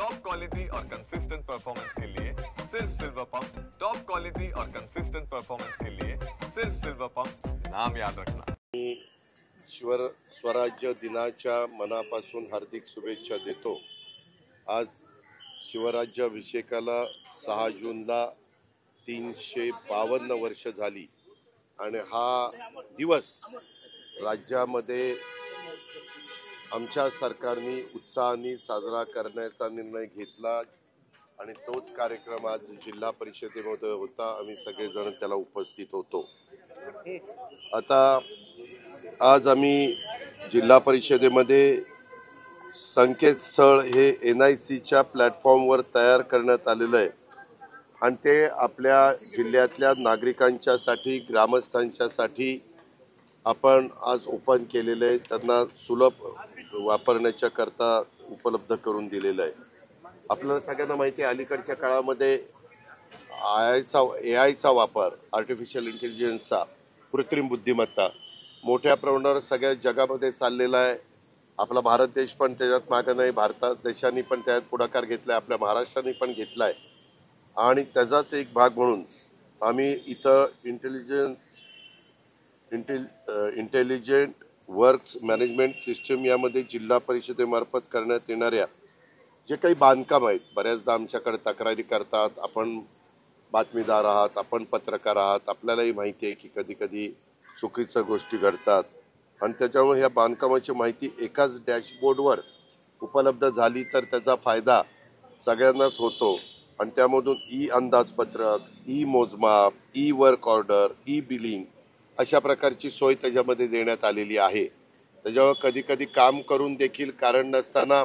Top quality और consistent performance के लिए सिर्फ सिल्वर पंप। टॉप क्वालिटी और कंसिस्टेंट परफॉर्मेंस के लिए सिर्फ सिल्वर पंप, नाम याद रखना। स्वराज्य दिनाच्या मनापासून हार्दिक शुभेच्छा देतो। आज शिवराज्याभिषेकाला 6 जूनला 352 वर्ष झाली आणि हा दिवस राज्यामध्ये आमच्या सरकारने उत्साहाने साजरा करण्याचा निर्णय घेतला आणि तोच कार्यक्रम आज जिल्हा परिषदेमध्ये होता। आम्ही सगळेजण त्याला उपस्थित होतो। आता आज आम्ही जिल्हा परिषदेमध्ये संकेतस्थळ हे NICच्या प्लॅटफॉर्मवर तयार करण्यात आलेलं आहे आणि ते आपल्या जिल्ह्यातल्या नागरिकांच्यासाठी ग्रामस्थांच्यासाठी आपण आज ओपन केलेले आहे। त्यांना सुलभ वापरण्याच्या करता उपलब्ध करून दिलेलं आहे। आपल्याला सगळ्यांना माहिती आहे अलीकडच्या काळामध्ये AIचा वापर, आर्टिफिशियल इंटेलिजन्सचा, कृत्रिम बुद्धिमत्ता मोठ्या प्रमाणावर सगळ्या जगामध्ये चाललेला आहे। आपला भारत देश पण त्याच्यात मागे नाही, भारत देशाने पण त्यात पुढाकार घेतलाय, आपल्या महाराष्ट्राने पण घेतलाय आणि त्याचाच एक भाग म्हणून आम्ही इथं इंटेलिजंट वर्क्स मॅनेजमेंट सिस्टम यामध्ये जिल्हा परिषदेमार्फत करण्यात येणाऱ्या जे काही बांधकाम आहेत, बऱ्याचदा आमच्याकडे तक्रारी करतात, आपण बातमीदार आहात, आपण पत्रकार आहात, आपल्यालाही माहिती आहे की कधी कधी चुकीच्या गोष्टी घडतात आणि त्याच्यामुळे ह्या बांधकामाची माहिती एकाच डॅशबोर्डवर उपलब्ध झाली तर त्याचा फायदा सगळ्यांनाच होतो आणि त्यामधून अंदाजपत्रक, मोजमाप, वर्क ऑर्डर, बिलिंग अशा प्रकारची सोय त्याच्यामध्ये देण्यात आलेली आहे। त्याच्यामुळे कधी कधी काम करून देखील कारण नसताना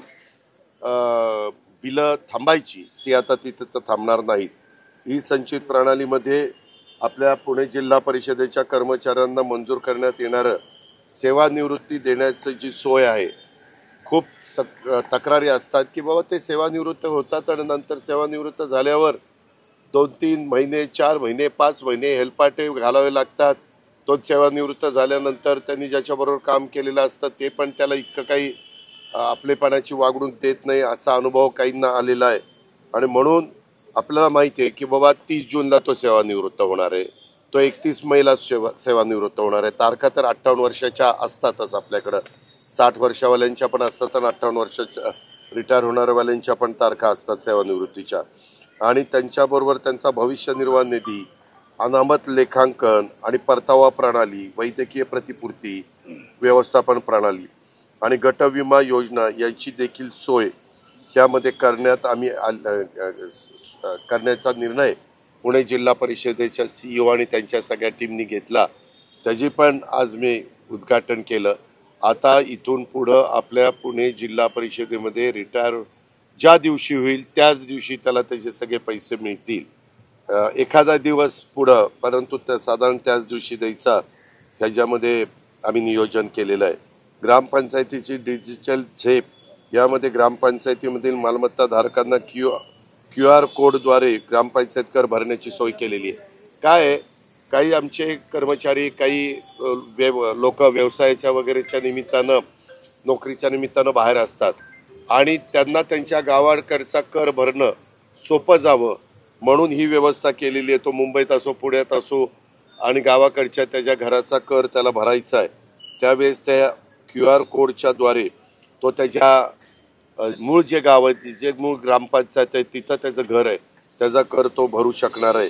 बिलं थांबायची ती आता तिथे तर थांबणार नाहीत। संचित प्रणालीमध्ये आपल्या पुणे जिल्हा परिषदेच्या कर्मचाऱ्यांना मंजूर करण्यात येणारं सेवानिवृत्ती देण्याची जी सोय आहे, खूप तक्रारी असतात की बाबा ते सेवानिवृत्त होतात आणि नंतर सेवानिवृत्त झाल्यावर 2-3 महिने, 4 महिने, 5 महिने हेलपाटे घालावे लागतात। तो सेवानिवृत्त झाल्यानंतर त्यांनी ज्याच्याबरोबर काम केलेलं असतं ते पण त्याला इतकं काही आपलेपणाची वागणूक देत नाही, असा अनुभव काहींना आलेला आहे आणि म्हणून आपल्याला माहिती आहे की बाबा 30 जूनला तो सेवानिवृत्त होणार आहे, तो 31 मेला सेवानिवृत्त होणार आहे। तारखा तर 58 वर्षाच्या असतातच आपल्याकडं, 60 वर्षावाल्यांच्या पण असतात आणि 58 वर्षाच्या रिटायर होणाऱ्यावाल्यांच्या पण तारखा असतात सेवानिवृत्तीच्या आणि त्यांच्याबरोबर त्यांचा भविष्य निर्वाह निधी, अनामत लेखांकन आणि परतावा प्रणाली, वैद्यकीय प्रतिपूर्ती व्यवस्थापन प्रणाली आणि गट विमा योजना यांची देखील सोय यामध्ये करण्याचा निर्णय पुणे जिल्हा परिषदेच्या CEO आणि त्यांच्या सगळ्या टीमनी घेतला। त्याची पण आज मी उद्घाटन केलं। आता इथून पुढं आपल्या पुणे जिल्हा परिषदेमध्ये रिटायर ज्या दिवशी होईल त्याच दिवशी त्याला त्याचे सगळे पैसे मिळतील। एखादा दिवस पुढं परंतु साधारण त्याच दिवशी द्यायचा ह्याच्यामध्ये आम्ही नियोजन केलेलं आहे। ग्रामपंचायतीची डिजिटल झेप यामध्ये ग्रामपंचायतीमधील मालमत्ता धारकांना QR कोडद्वारे ग्रामपंचायत कर भरण्याची सोय केलेली आहे। काय आहे, काही आमचे कर्मचारी, काही लोक व्यवसायाच्या वगैरेच्या निमित्तानं, नोकरीच्या निमित्तानं बाहेर असतात आणि त्यांना त्यांच्या गावाकडचा कर भरणं सोपं जावं म्हणून ही व्यवस्था केलेली आहे। तो मुंबईत असो, पुण्यात असो आणि गावाकडच्या त्याच्या घराचा कर त्याला भरायचा आहे, त्यावेळेस त्या QR कोडच्या द्वारे तो त्याच्या मूळ जे गाव आहे, जे मूळ ग्रामपंचायत आहे तिथं त्याचं घर आहे, त्याचा कर तो भरू शकणार आहे।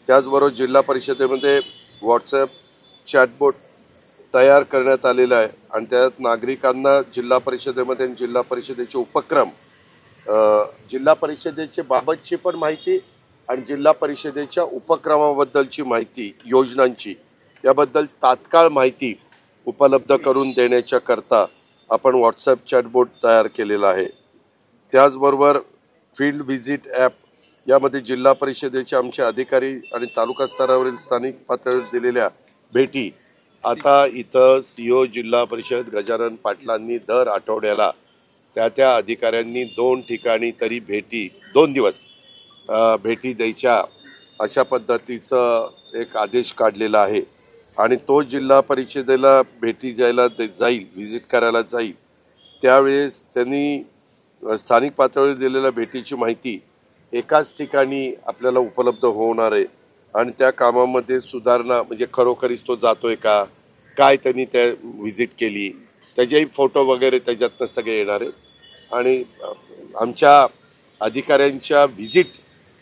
त्याचबरोबर जिल्हा परिषदेमध्ये WhatsApp चॅटबोट तयार करण्यात आलेला आहे आणि त्यात नागरिकांना जिल्हा परिषदेमध्ये जिल्हा परिषदेचे उपक्रम, जिल्हा परिषदेचे बाबतची पण माहिती आणि जिल्हा परिषदेच्या उपक्रमाबद्दलची माहिती, योजनांची याबद्दल तात्काळ माहिती उपलब्ध करून देण्याच्या करता आपण WhatsApp चॅटबोट तयार केलेला आहे। त्याचबरोबर फील्ड व्हिजिट ॲप यामध्ये जिल्हा परिषदेचे आमचे अधिकारी आणि तालुका स्तरावरील स्थानिक पातळीवर दिलेल्या भेटी आता इथं CEO जिल्हा परिषद गजानन पाटलांनी दर आठवड्याला त्या अधिकाऱ्यांनी 2 ठिकाणी तरी भेटी 2 दिवस भेटी द्यायच्या अशा पद्धतीचं एक आदेश काढलेला आहे आणि तो जिल्हा परिषदेला भेटी द्यायला जाईल, व्हिजिट करायला जाईल, त्यावेळेस त्यांनी स्थानिक पातळीवर दिलेल्या भेटीची माहिती एकाच ठिकाणी आपल्याला उपलब्ध होणार आहे आणि त्या कामामध्ये सुधारणा म्हणजे खरोखरीच तो जातोय का, काय त्यांनी त्या व्हिजिट केली, त्याचेही फोटो वगैरे त्याच्यातनं सगळे येणार आहेत आणि आमच्या अधिकाऱ्यांच्या व्हिजिट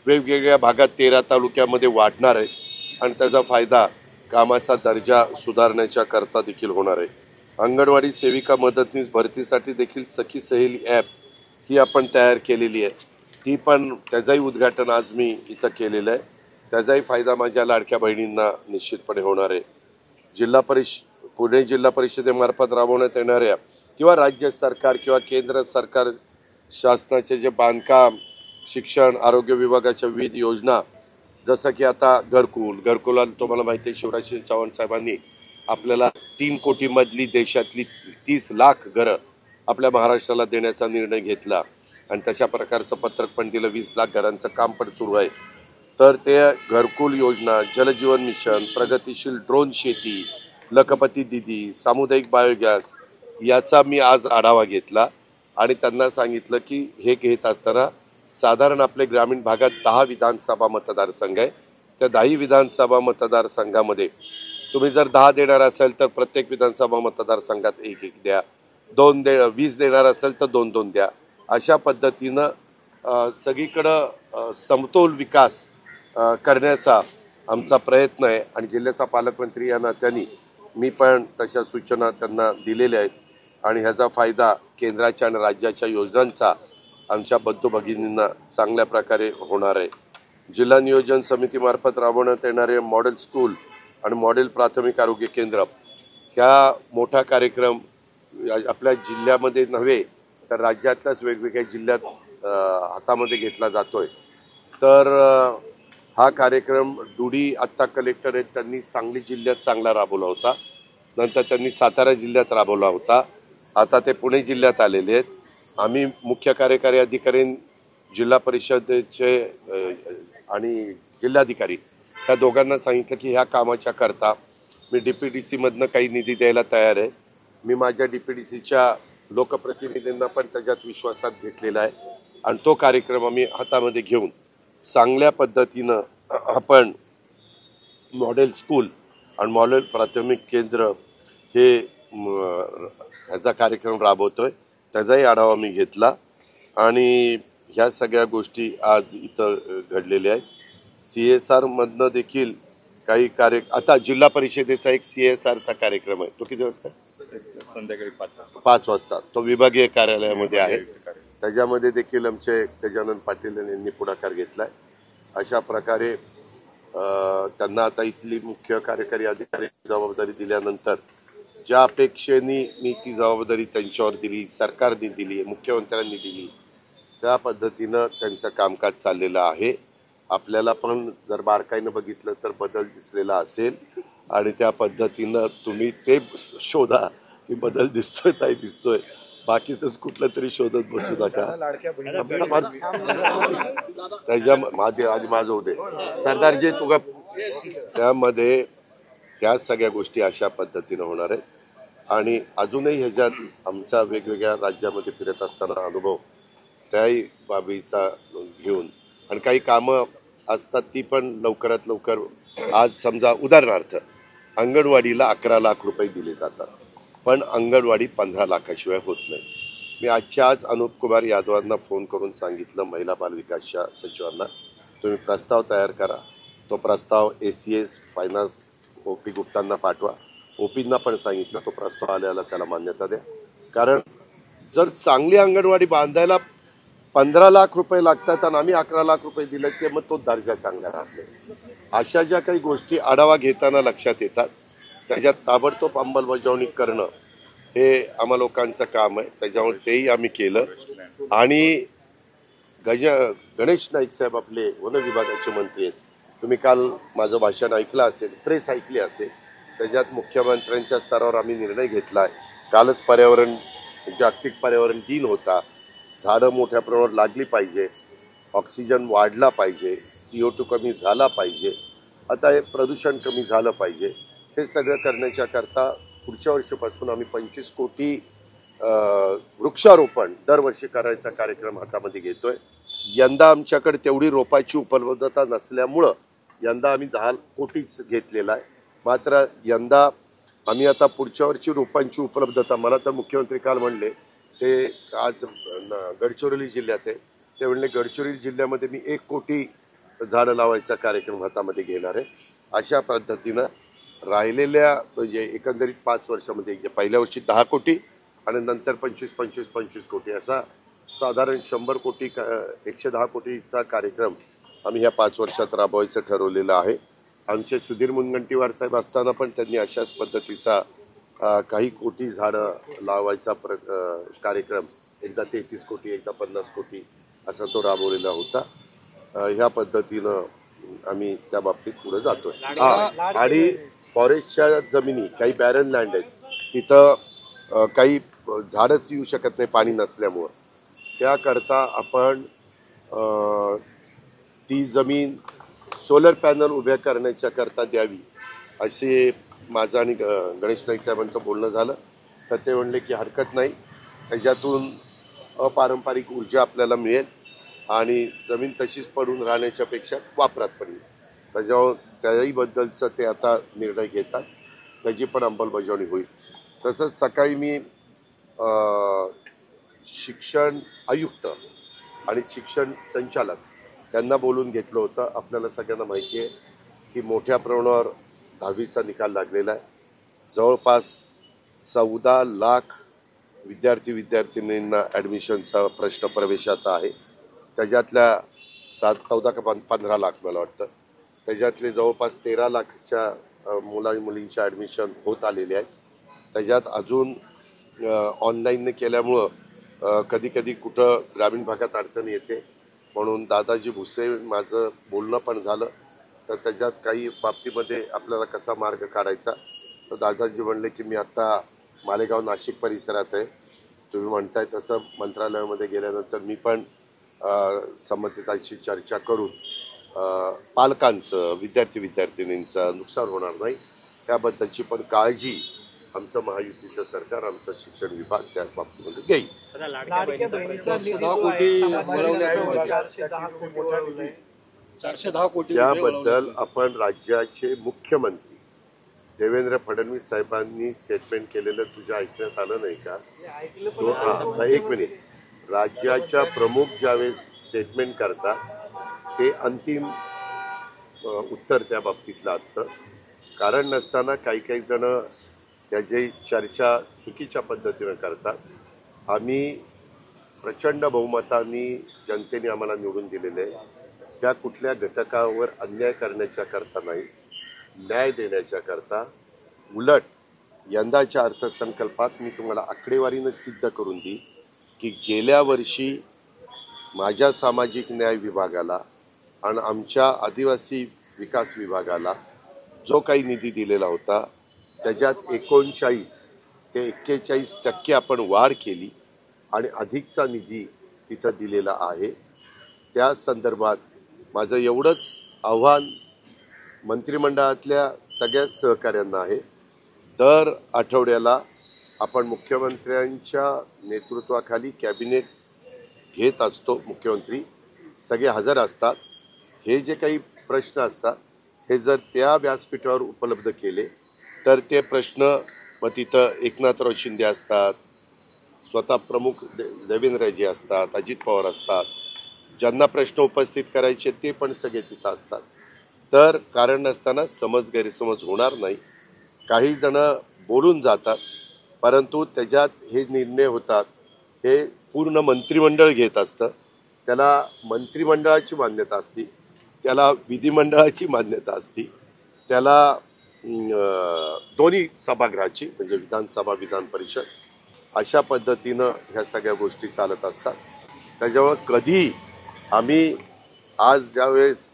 वेगवेगळ्या भागात 13 तालुक्यामध्ये वाढणार आहे आणि त्याचा फायदा कामाचा दर्जा सुधारण्याच्या करता देखील होणार आहे. अंगणवाडी सेविका मदतनीस भरतीसाठी देखील सखी सहेली ॲप ही आपण तयार केलेली आहे. ती पण त्याचंही उद्घाटन आज मी इथं केलेलं आहे. त्याचाही फायदा माझ्या लाडक्या बहिणींना निश्चितपणे होणार आहे. पुणे जिल्हा परिषदेमार्फत राबवण्यात येणाऱ्या किंवा राज्य सरकार किंवा केंद्र सरकार शासनाचे जे बांधकाम, शिक्षण, आरोग्य विभागाच्या विविध योजना, जसं की आता घरकुलाला तुम्हाला माहिती आहे शिवराज सिंग चौहान साहेबांनी आपल्याला 3 कोटीमधली देशातली 30 लाख घरं आपल्या महाराष्ट्राला देण्याचा निर्णय घेतला आणि तशा प्रकारचं पत्रक पण दिलं. 20 लाख घरांचं काम पण सुरू आहे. तर ते घरकुल योजना, जलजीवन मिशन, प्रगतिशील ड्रोन शेती, लखपती दिदी, सामुदायिक बायोगॅस याचा मी आज आढावा घेतला आणि त्यांना सांगितलं की हे घेत असताना साधारण आपले ग्रामीण भागात 10 विधानसभा मतदारसंघ आहे. त्या 10 विधानसभा मतदारसंघामध्ये तुम्ही जर 10 देणार असाल तर प्रत्येक विधानसभा मतदारसंघात 1-1 द्या, 20 देणार असेल तर 2-2 द्या. अशा पद्धतीनं सगळीकडं समतोल विकास करण्याचा आमचा प्रयत्न आहे आणि जिल्ह्याचा पालकमंत्री या नात्याने मी पण तशा सूचना त्यांना दिलेल्या आहेत आणि ह्याचा फायदा केंद्राच्या आणि राज्याच्या योजनांचा आमच्या बंधू भगिनींना चांगल्या प्रकारे होणार आहे. जिल्हा नियोजन समितीमार्फत राबवण्यात येणारे मॉडेल स्कूल आणि मॉडेल प्राथमिक आरोग्य केंद्र ह्या मोठा कार्यक्रम आपल्या जिल्ह्यामध्ये नव्हे तर राज्यातल्याच वेगवेगळ्या जिल्ह्यात हातामध्ये घेतला जातोय. तर हा कार्यक्रम डुडी आत्ता कलेक्टर आहेत त्यांनी सांगली जिल्ह्यात चांगला राबवला होता, नंतर त्यांनी सातारा जिल्ह्यात राबवला होता, आता ते पुणे जिल्ह्यात आलेले आहेत. आम्ही मुख्य कार्यकारी अधिकारी, जिल्हा परिषदेचे आणि जिल्हाधिकारी त्या दोघांना सांगितलं की ह्या कामाच्या करता मी DPDCमधनं काही निधी द्यायला तयार आहे. मी माझ्या DPDCच्या लोकप्रतिनिधींना पण त्याच्यात विश्वासात घेतलेला आहे आणि तो कार्यक्रम आम्ही हातामध्ये घेऊन चांगल्या पद्धतीनं आपण मॉडेल स्कूल आणि मॉडेल प्राथमिक केंद्र हे ह्याचा कार्यक्रम राबवतोय. त्याचाही आढावा मी घेतला आणि ह्या सगळ्या गोष्टी आज इथं घडलेल्या आहेत. CSR मधनं देखील काही आता जिल्हा परिषदेचा एक CSRचा कार्यक्रम आहे. तो किती वाजता? संध्याकाळी 5 वाजता. तो विभागीय कार्यालयामध्ये आहे. त्याच्यामध्ये देखील आमचे गजानन पाटील यांनी पुढाकार घेतलाय. अशा प्रकारे त्यांना आता इथली मुख्य कार्यकारी अधिकारी जबाबदारी दिल्यानंतर ज्या अपेक्षेने मी ती जबाबदारी त्यांच्यावर दिली, सरकारने दिली, मुख्यमंत्र्यांनी दिली, त्या पद्धतीनं त्यांचं कामकाज चाललेलं आहे. आपल्याला पण जर बारकाईनं बघितलं तर बदल दिसलेला असेल आणि त्या पद्धतीनं तुम्ही ते शोधा की बदल दिसतोय नाही दिसतोय, बाकीच कुठलं तरी शोधत बसू नका. त्याच्या आधी माझं होते सरदारजी तुगा त्यामध्ये ह्या सगळ्या गोष्टी अशा पद्धतीनं होणार आहेत आणि अजूनही ह्याच्यात आमच्या वेगवेगळ्या राज्यामध्ये फिरत असताना अनुभव त्याही बाबीचा घेऊन आणि काही कामं असतात ती पण लवकरात लवकर. आज समजा उदाहरणार्थ अंगणवाडीला 11 लाख रुपये दिले जातात पण अंगणवाडी 15 लाखाशिवाय होत नाही. मी आजच्या आज अनुप कुमार यादवांना फोन करून सांगितलं, महिला बालविकासच्या सचिवांना, तुम्ही प्रस्ताव तयार करा. तो प्रस्ताव ACS फायनान्स OP गुप्तांना पाठवा. OPंना पण सांगितलं तो प्रस्ताव आल्याला त्याला मान्यता द्या. कारण जर चांगली अंगणवाडी बांधायला 15 लाख रुपये लागतात आणि आम्ही 11 लाख रुपये दिले ते मग तो दर्जा चांगला राहत नाही. अशा ज्या काही गोष्टी आढावा घेताना लक्षात येतात त्याच्यात ताबडतोब अंमलबजावणी करणं हे आम्हा लोकांचं काम आहे. त्याच्यामुळे तेही आम्ही केलं. आणि गणेश नाईक साहेब आपले वन विभागाचे मंत्री आहेत. तुम्ही काल माझं भाषण ऐकलं असेल, प्रेस ऐकली असेल. त्याच्यात मुख्यमंत्र्यांच्या स्तरावर आम्ही निर्णय घेतला आहे. कालच जागतिक पर्यावरण दिन होता. झाडं मोठ्या प्रमाणावर लागली पाहिजे, ऑक्सिजन वाढला पाहिजे, CO2 कमी झाला पाहिजे, आता हे प्रदूषण कमी झालं पाहिजे. हे सगळं करण्याच्या करता पुढच्या वर्षीपासून आम्ही 25 कोटी वृक्षारोपण दरवर्षी करायचा कार्यक्रम हातामध्ये घेतोय. यंदा आमच्याकडे तेवढी रोपाची उपलब्धता नसल्यामुळं यंदा आम्ही 10 कोटीच घेतलेला आहे. मात्र यंदा आम्ही आता पुढच्या वर्षी रोपांची उपलब्धता, मला तर मुख्यमंत्री काल म्हणले, ते आज गडचिरोली जिल्ह्यात आहे, ते म्हणले गडचिरोली जिल्ह्यामध्ये मी 1 कोटी झाडं लावायचा कार्यक्रम हातामध्ये घेणार आहे. अशा पद्धतीनं राहिलेल्या म्हणजे एकंदरीत 5 वर्षामध्ये पहिल्या वर्षी 10 कोटी आणि नंतर 25 कोटी असा साधारण 100 कोटी 110 कोटीचा कार्यक्रम आम्ही ह्या 5 वर्षात राबवायचं ठरवलेलं आहे. आमचे सुधीर मुनगंटीवार साहेब असताना पण त्यांनी अशाच पद्धतीचा काही कोटी झाडं लावायचा कार्यक्रम एकदा 33 कोटी एकदा 50 कोटी असा तो राबवलेला होता. ह्या पद्धतीनं आम्ही त्या बाबतीत पुढे जातोय. आणि फॉरेस्टच्या जमिनी काही बॅरन लँड आहेत, तिथं काही झाडच येऊ शकत नाही पाणी नसल्यामुळं, त्याकरता आपण ती जमीन सोलर पॅनल उभ्या करण्याच्या करता द्यावी असे माझं आणि गणेश नाईक साहेबांचं बोलणं झालं. तर ते म्हणले की हरकत नाही, त्याच्यातून अपारंपरिक ऊर्जा आपल्याला मिळेल आणि जमीन तशीच पडून राहण्याच्या पेक्षा वापरात पडेल. त्याहीबद्दलचं ते आता निर्णय घेतात, त्याची पण अंमलबजावणी होईल. तसंच सकाळी मी शिक्षण आयुक्त आणि शिक्षण संचालक त्यांना बोलून घेतलं होतं. आपल्याला सगळ्यांना माहिती आहे की मोठ्या प्रमाणावर 10वीचा निकाल लागलेला आहे. जवळपास 14 लाख विद्यार्थिनींना ॲडमिशनचा प्रश्न प्रवेशाचा आहे. त्याच्यातल्या 14 का 15 लाख मला वाटतं, त्याच्यातले जवळपास 13 लाखच्या मुलींच्या ॲडमिशन होत आलेले आहेत. त्याच्यात अजून ऑनलाईनने केल्यामुळं कधी कधी कुठं ग्रामीण भागात अडचण येते, म्हणून दादाजी भुसे माझं बोलणं पण झालं. तर त्याच्यात काही बाबतीमध्ये आपल्याला कसा मार्ग काढायचा, तर दादाजी म्हणले की मी आत्ता मालेगाव नाशिक परिसरात आहे, तुम्ही म्हणताय तसं मंत्रालयामध्ये गेल्यानंतर मी पण संबंधितांशी चर्चा करून पालकांचं विद्यार्थिनींचं नुकसान होणार नाही त्याबद्दलची पण काळजी आमचं महायुतीचं सरकार, आमचं शिक्षण विभाग त्या बाबतीमध्ये घेईल. त्याबद्दल आपण राज्याचे मुख्यमंत्री देवेंद्र फडणवीस साहेबांनी स्टेटमेंट केलेलं तुझ्या ऐकण्यात आलं नाही का? 1 मिनिट. राज्याच्या प्रमुख ज्यावेळेस स्टेटमेंट करतात ते अंतिम उत्तर त्या बाबतीतलं असतं. कारण नसताना काही जण याची चर्चा चुकीच्या पद्धतीनं करतात. आम्ही प्रचंड बहुमताने जनतेने आम्हाला निवडून दिलेले आहे. त्या कुठल्या घटकावर अन्याय करण्याच्या करता नाही, न्याय देण्याच्या करता. उलट यंदाच्या अर्थसंकल्पात मी तुम्हाला आकडेवारीनं सिद्ध करून देईन की गेल्या वर्षी माझ्या सामाजिक न्याय विभागाला आणि आमच्या आदिवासी विकास विभागाला जो काही निधी दिलेला होता त्याच्यात 39 ते 41% आपण वाढ केली आणि अधिकचा निधी तिथं दिलेला आहे. त्या संदर्भात माझं एवढंच आव्हान मंत्रिमंडळातल्या सगळ्या सहकाऱ्यांना आहे. दर आठवड्याला आपण मुख्यमंत्र्यांच्या नेतृत्वाखाली कॅबिनेट घेत असतो. मुख्यमंत्री सगळे हजर असतात. हे जे काही प्रश्न असतात हे जर त्या व्यासपीठावर उपलब्ध केले तर ते प्रश्न मग तिथं एकनाथराव शिंदे असतात, स्वतः प्रमुख देवेंद्रजी असतात, अजित पवार असतात, ज्यांना प्रश्न उपस्थित करायचे ते पण सगळे तिथं असतात. तर कारण नसताना गैरसमज होणार नाही. काही जण बोलून जातात परंतु त्याच्यात हे निर्णय होतात हे पूर्ण मंत्रिमंडळ घेत असतं. त्याला मंत्रिमंडळाची मान्यता असते, त्याला विधिमंडळाची मान्यता असते, त्याला दोन्ही सभागृहाची म्हणजे विधानसभा विधान परिषद अशा पद्धतीनं ह्या सगळ्या गोष्टी चालत असतात. त्याच्यामुळे कधी आम्ही आज ज्यावेळेस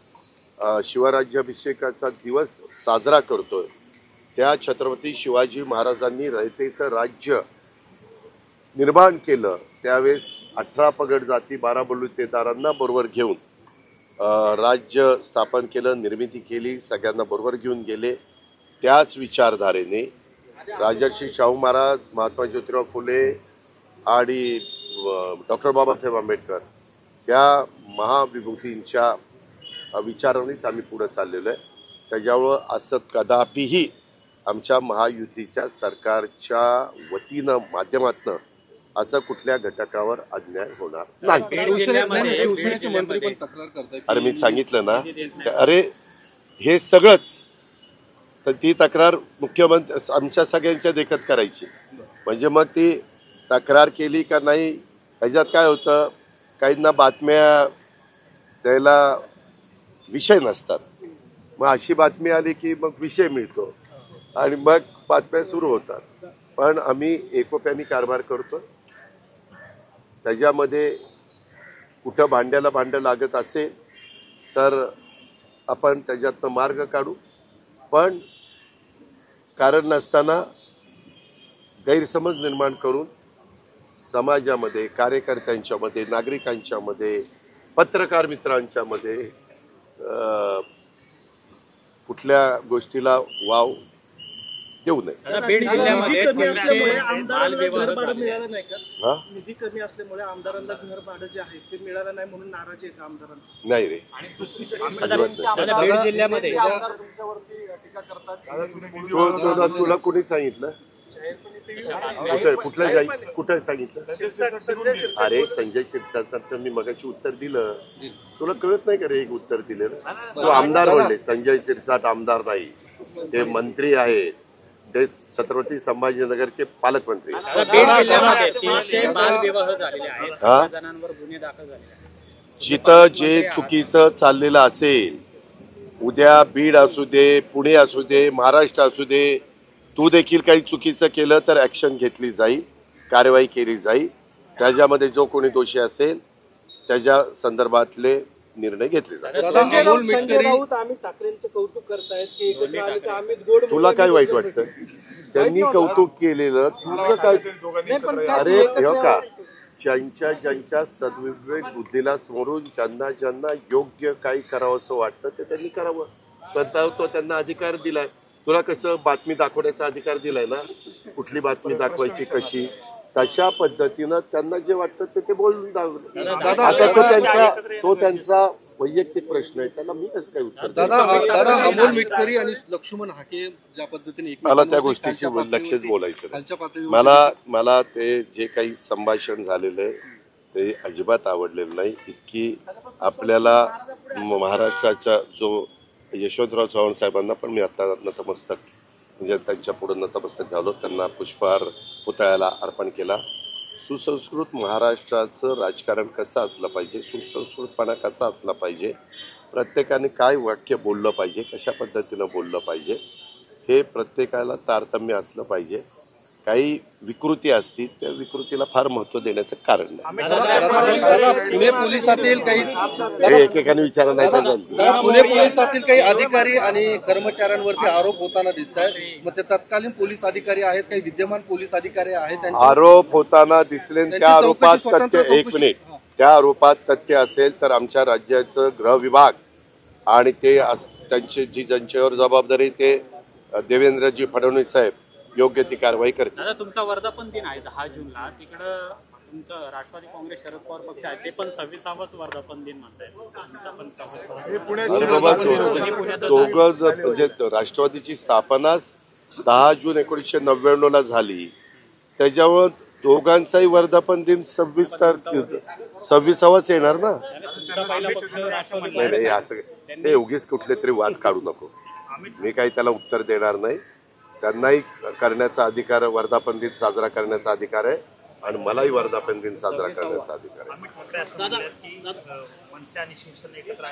शिवराज्याभिषेकाचा दिवस साजरा करतोय त्या छत्रपती शिवाजी महाराजांनी रयतेचं राज्य निर्माण केलं त्यावेळेस 18 पगड जाती 12 बलुतेदारांना बरोबर घेऊन राज्य स्थापन केलं, निर्मिती केली, सगळ्यांना बरोबर घेऊन गेले. त्याच विचारधारेने राजर्षी शाहू महाराज, महात्मा ज्योतिराव फुले, आणि डॉक्टर बाबासाहेब आंबेडकर या महाविभूतींच्या विचारानेच आम्ही पुढे चाललेलो आहे. त्याच्यामुळं असं कदापिही आमच्या महायुतीच्या सरकारच्या वतीनं माध्यमातनं असं कुठल्या घटकावर अन्याय होणार नाही. अरे मी सांगितलं ना, अरे हे सगळंच तर ती तक्रार मुख्यमंत्री आमच्या सगळ्यांच्या देखत करायची. म्हणजे मग ती तक्रार केली का नाही ह्याच्यात काय होतं, काहींना बातम्या द्यायला विषय नसतात. मग अशी बातमी आली की मग विषय मिळतो आणि मग बातम्या सुरू होतात. पण आम्ही एकोप्याने कारभार करतो. त्याच्यामध्ये कुठं भांड्याला भांडं लागत असेल तर आपण त्याच्यातनं मार्ग काढू. पण कारण नसताना गैरसमज निर्माण करून समाजामध्ये, कार्यकर्त्यांच्यामध्ये, नागरिकांच्यामध्ये, पत्रकार मित्रांच्यामध्ये कुठल्या गोष्टीला वाव देऊ नये. बीड जिल्ह्यामध्ये निधी कमी असल्यामुळे आमदारांना घर भाडं जे आहे ते मिळालं नाही म्हणून नाराजी आहे आमदारांची. नाही रे, बीड जिल्ह्यामध्ये तुला कोणी सांगितलं? कुठे सांगितलं? अरे संजय शिरसाट मी मगाशी उत्तर दिलं. तुला कळत नाही का रे? एक उत्तर दिलेलं. तो आमदार म्हणले, संजय शिरसाट आमदार नाही, ते मंत्री आहेत, ते छत्रपती संभाजीनगरचे पालकमंत्री. जिथं जे चुकीचं चाललेलं असेल, उद्या बीड असू दे, पुणे असू दे, महाराष्ट्र असू दे, तू देखील काही चुकीचं केलं तर ऍक्शन घेतली जाईल, कारवाई केली जाईल. त्याच्यामध्ये जो कोणी दोषी असेल त्याच्या संदर्भातले निर्णय घेतले जातील. संजय राऊत आम्ही ठाकरेंचं कौतुक करतायत की एकत्र आले तर आम्ही गोड. तुला काय वाईट वाटतं? त्यांनी कौतुक केलेलं तुझं काय? अरे हे का, ज्यांच्या सद्विवेक बुद्धीला समोरून ज्यांना योग्य काही करावं असं वाटतं ते त्यांनी करावं. स्वतः तो त्यांना अधिकार दिलाय. तुला कसं बातमी दाखवण्याचा अधिकार दिलाय ना, कुठली बातमी दाखवायची, कशी, तशा पद्धतीनं त्यांना जे वाटतं ते बोलून दाखवलं. आता तो त्यांचा वैयक्तिक प्रश्न आहे, त्याला मी कसं काय उत्तर? दादा अमोल मिटकरी आणि लक्ष्मण हाके ज्या पद्धतीने मला त्या गोष्टीची लक्षच बोलायचं. मला ते जे काही संभाषण झालेलं आहे ते अजिबात आवडलेलं नाही. इतकी आपल्याला महाराष्ट्राच्या जो यशवंतराव चव्हाण साहेबांना पण मी आता नतमस्तक, म्हणजे त्यांच्या पुढे नतमस्तक झालो, त्यांना पुष्पहार पुतळ्याला अर्पण केला. सुसंस्कृत महाराष्ट्राचं राजकारण कसं असलं पाहिजे, सुसंस्कृतपणा कसा असला पाहिजे, प्रत्येकाने काय वाक्य बोललं पाहिजे, कशा पद्धतीनं बोललं पाहिजे, हे प्रत्येकाला तारतम्य असलं पाहिजे. काही विकृती असतील त्या विकृतीला फार महत्व देण्याचं कारण नाही. पुणे पोलिसातील काही एकेकाने विचारलं नाही तर पुणे पोलिसातील काही अधिकारी आणि कर्मचाऱ्यांवरती आरोप होताना दिसत आहेत. मग ते तत्कालीन पोलीस अधिकारी आहेत, काही विद्यमान पोलीस अधिकारी आहेत, आरोप होताना दिसले. त्या आरोपात तथ्य, एक मिनिट, त्या आरोपात तथ्य असेल तर आमच्या राज्याचं गृह विभाग आणि ते त्यांची जी ज्यांच्यावर जबाबदारी ते देवेंद्रजी फडणवीस साहेब योग्य ती कारवाई करते. दादा तुमचा वर्धापन दिन आहे 10 जूनला, तिकडं तुमचं राष्ट्रवादी काँग्रेस शरद पवार पक्ष आहे ते पण 26वाच वर्धापन दिन म्हणतायत. दोघं म्हणजे राष्ट्रवादीची स्थापना 10 जून 1999 झाली. त्याच्यामुळे दोघांचाही वर्धापन दिन 26वाच येणार ना. नाही असं हे उगीच कुठले तरी वाद काढू नको. मी काही त्याला उत्तर देणार नाही. त्यांनाही करण्याचा अधिकार, वर्धापन दिन साजरा करण्याचा अधिकार आहे आणि मलाही वर्धापन दिन साजरा करण्याचा अधिकार आहे. मनसे आणि शिवसेना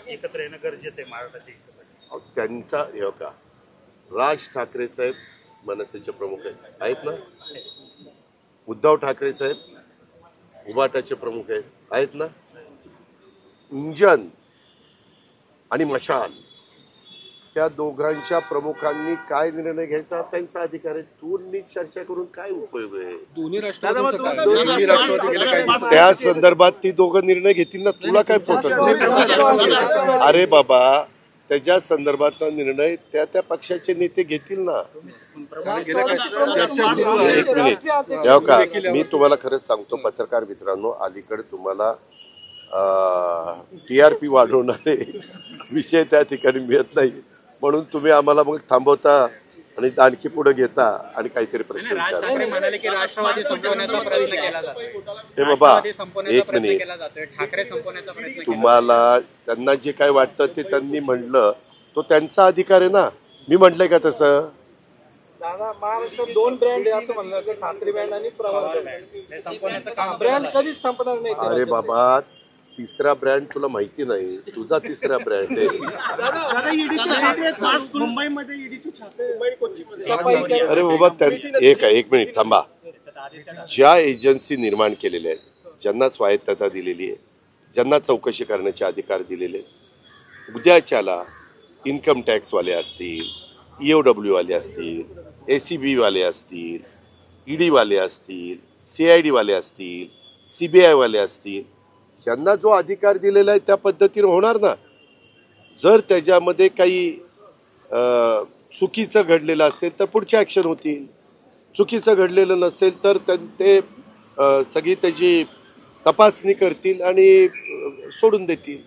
एकत्र येणं गरजेचं आहे महाराष्ट्राच्या. त्यांचा हे का, राज ठाकरे साहेब मनसेचे प्रमुख आहेत ना, उद्धव ठाकरे साहेब उभाटाचे प्रमुख आहेत ना, इंजन आणि मशाल त्या दोघांच्या प्रमुखांनी काय निर्णय घ्यायचा त्यांचा अधिकार आहे. तू नीट चर्चा करून काय उपयोग आहे? दोन्ही राष्ट्रवादी त्या संदर्भात ती दोघं निर्णय घेतील ना, तुला काय पोट? अरे बाबा, त्याच्या संदर्भातला निर्णय त्या पक्षाचे नेते घेतील ना. चर्चा सुरू आहे. एक मिनिट याव का मी तुम्हाला खरंच सांगतो पत्रकार मित्रांनो, अलीकडे तुम्हाला TRP वाढवणारे विषय त्या ठिकाणी मिळत नाही, म्हणून तुम्ही आम्हाला मग थांबवता आणि आणखी पुढे घेता आणि काहीतरी प्रश्न विचारता. म्हणाले की राष्ट्रवादी संपवण्याचा प्रयत्न केला जातो. हे बाबा एक मिनिट, ठाकरे संपवण्याचा प्रयत्न तुम्हाला त्यांना जे काय वाटतं ते त्यांनी म्हणलं, तो त्यांचा अधिकार आहे ना. मी म्हटलंय का तसं? दादा महाराष्ट्रात 2 ब्रँड आहे असं म्हणलं तर ठाकरे ब्रँड आणि प्रवास ब्रँड. संपवण्याचं काम ब्रँड कधीच संपणार नाही. अरे बाबा तिसरा ब्रँड तुला माहिती नाही, तुझा तिसरा ब्रँड आहे. दादा ईडीची छापे मुंबईमध्ये ईडीची छापे. अरे बाबा एक मिनिट थांबा. ज्या एजन्सी निर्माण केलेल्या आहेत, ज्यांना स्वायत्तता दिलेली आहे, ज्यांना चौकशी करण्याचे अधिकार दिलेले आहेत, उद्याच्याला इन्कम टॅक्सवाले असतील, EOW वाले असतील, ACB वाले असतील, ED वाले असतील, CID वाले असतील, CBI वाले असतील, यांना जो अधिकार दिलेला आहे त्या पद्धतीने होणार ना. जर त्याच्यामध्ये काही चुकीचं घडलेलं असेल तर पुढची ॲक्शन होतील, चुकीचं घडलेलं नसेल तर ते सगळी त्याची तपासणी करतील आणि सोडून देतील.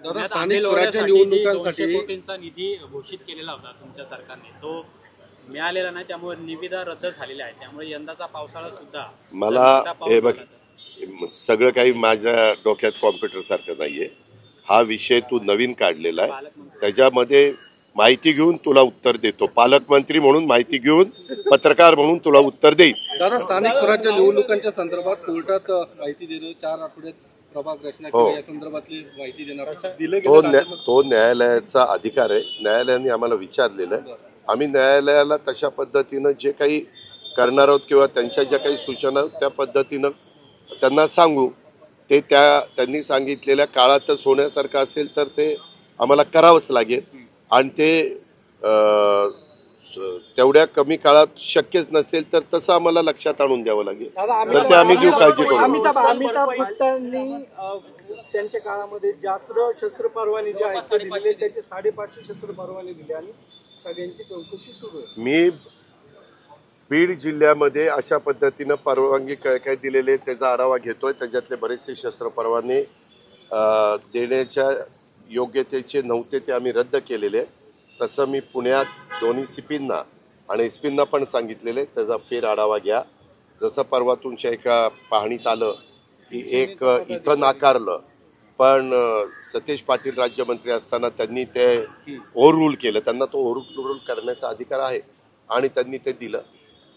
दादा स्थानिक स्वराज्य निवडणुकांसाठी 200 कोटींचा निधी घोषित केलेला होता तुमच्या सरकारने, तो मिळालेला नाही, त्यामुळे निविदा रद्द झालेल्या आहेत. त्यामुळे यंदाचा पावसाळा सुद्धा मला हे बघ, सगळं काही माझ्या डोक्यात कॉम्प्युटर सारखं नाहीये. हा विषय तू नवीन काढलेला आहे, त्याच्यामध्ये माहिती घेऊन तुला उत्तर देतो. पालकमंत्री म्हणून माहिती घेऊन, पत्रकार म्हणून तुला उत्तर देईल. दादा स्थानिक स्वराज्य निवडणुकांच्या संदर्भात कोर्टात माहिती देणं 4 आठवड्यात प्रभाग रचना किंवा या संदर्भातली माहिती देणार तो न्यायालयाचा अधिकार आहे. न्यायालयाने आम्हाला विचारलेलं आहे, आम्ही न्यायालयाला तशा पद्धतीनं जे काही करणार आहोत किंवा त्यांच्या ज्या काही सूचना त्या पद्धतीनं त्यांना सांगू. ते त्यांनी सांगितलेल्या काळातच होण्यासारखं असेल तर ते आम्हाला करावंच लागेल, आणि ते तेवढ्या कमी काळात शक्यच नसेल तर तसं आम्हाला लक्षात आणून द्यावं लागेल. तर ते आम्ही देऊ, काळजी करू. अमिताभ गुप्तांनी त्यांच्या काळामध्ये जास्त शस्त्र परवाने जे आहेत ते दिले, त्याचे 550 शस्त्र परवाने दिले आणि सगळ्यांची चौकशी सुरू आहे. मी बीड जिल्ह्यामध्ये अशा पद्धतीनं परवानगी काय काय दिलेले त्याचा आढावा घेतोय. त्याच्यातले बरेचसे शस्त्र परवाने देण्याच्या योग्यतेचे नव्हते, ते आम्ही रद्द केलेले. तसं मी पुण्यात दोन्ही CPंना आणि SPंना पण सांगितलेले, त्याचा फेर आढावा घ्या. जसं परवा तुमच्या एका पाहणीत आलं की एक इथं नाकारलं, पण सतेज पाटील राज्यमंत्री असताना त्यांनी ते ओव्हररूल केलं. त्यांना तो ओव्हररूल करण्याचा अधिकार आहे आणि त्यांनी ते दिलं.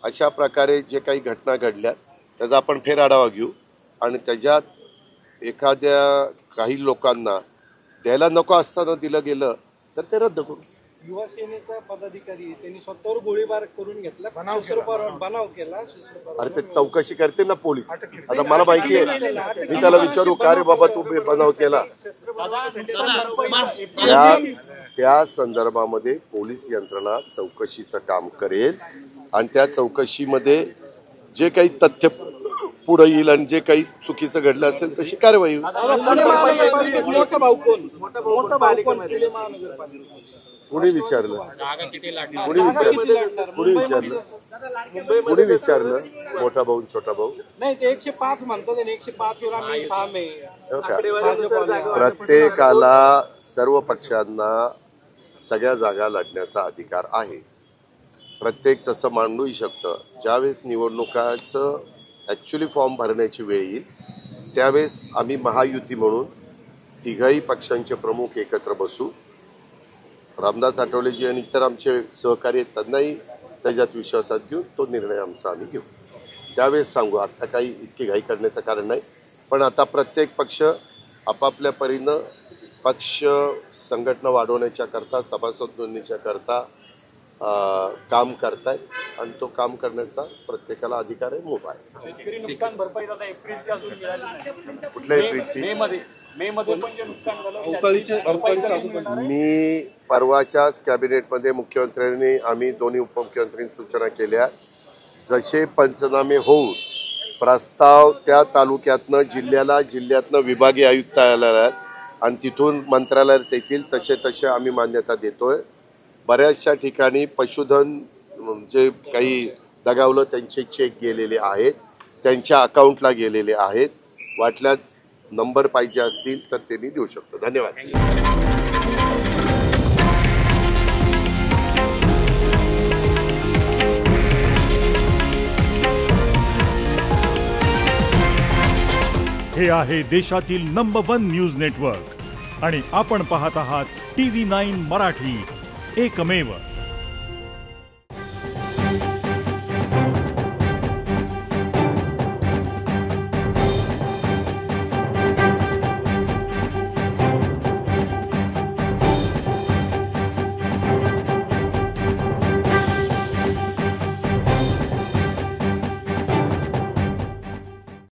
अशा प्रकारे जे काही घटना घडल्या त्याचा आपण फेर आढावा घेऊ आणि त्याच्यात एखाद्या काही लोकांना द्यायला नको असताना दिलं गेलं तर ते रद्द करू. युवा सेनेचा पदाधिकारी त्यांनी स्वतःवर गोळीबार करून घेतला, बनाव केला. अरे ते चौकशी करते ना पोलीस. आता मला माहिती आहे, मी त्याला विचारू का रे बाबा तू बनाव केला. त्या संदर्भामध्ये पोलीस यंत्रणा चौकशीचं काम करेल आणि त्या चौकशीमध्ये जे काही तथ्य पुढे येईल आणि जे काही चुकीचं घडलं असेल तशी कारवाई होईल. मोठा भाऊ कोण? मोठा भाऊ कोण? कुणी विचारलं? कुणी विचारलं मोठा भाऊ छोटा भाऊ? नाही, ते 105 म्हणतात आणि 105 वर आम्ही ठाम आहे. प्रत्येकाला, सर्व पक्षांना सगळ्या जागा लढण्याचा अधिकार आहे. प्रत्येक तसं मांडूही शकतं. ज्यावेळेस निवडणुकाचं ॲक्च्युली फॉर्म भरण्याची वेळ येईल त्यावेळेस आम्ही महायुती म्हणून तिघही पक्षांचे प्रमुख एकत्र बसू. रामदास आठवलेजी आणि इतर आमचे सहकारी आहेत त्यांनाही त्याच्यात विश्वासात घेऊन तो निर्णय आमचा आम्ही घेऊ. त्यावेळेस सांगू, आत्ता काही इतकी घाई करण्याचं कारण नाही. पण आता प्रत्येक पक्ष आपापल्या परीनं पक्ष संघटना वाढवण्याच्या करता, सभासद नोंदणीच्या करता काम करतायत आणि तो काम करण्याचा प्रत्येकाला अधिकार आहे, मोठा आहे. कुठल्या एप्रिलची? मी परवाच्याच कॅबिनेटमध्ये मुख्यमंत्र्यांनी आम्ही दोन्ही उपमुख्यमंत्र्यांनी सूचना केल्या. जसे पंचनामे होऊन प्रस्ताव त्या तालुक्यातनं जिल्ह्यातनं विभागीय आयुक्तालयात आणि तिथून मंत्रालयात येतील तसे आम्ही मान्यता देतोय. बऱ्याचशा ठिकाणी पशुधन जे काही दगावलं त्यांचे चेक गेलेले आहेत, त्यांच्या अकाउंटला गेलेले आहेत. वाटल्यास नंबर पाहिजे असतील तर ते मी देऊ शकतो. धन्यवाद. हे आहे देशातील नंबर 1 न्यूज नेटवर्क आणि आपण पाहत आहात TV9 मराठी, एकमेव.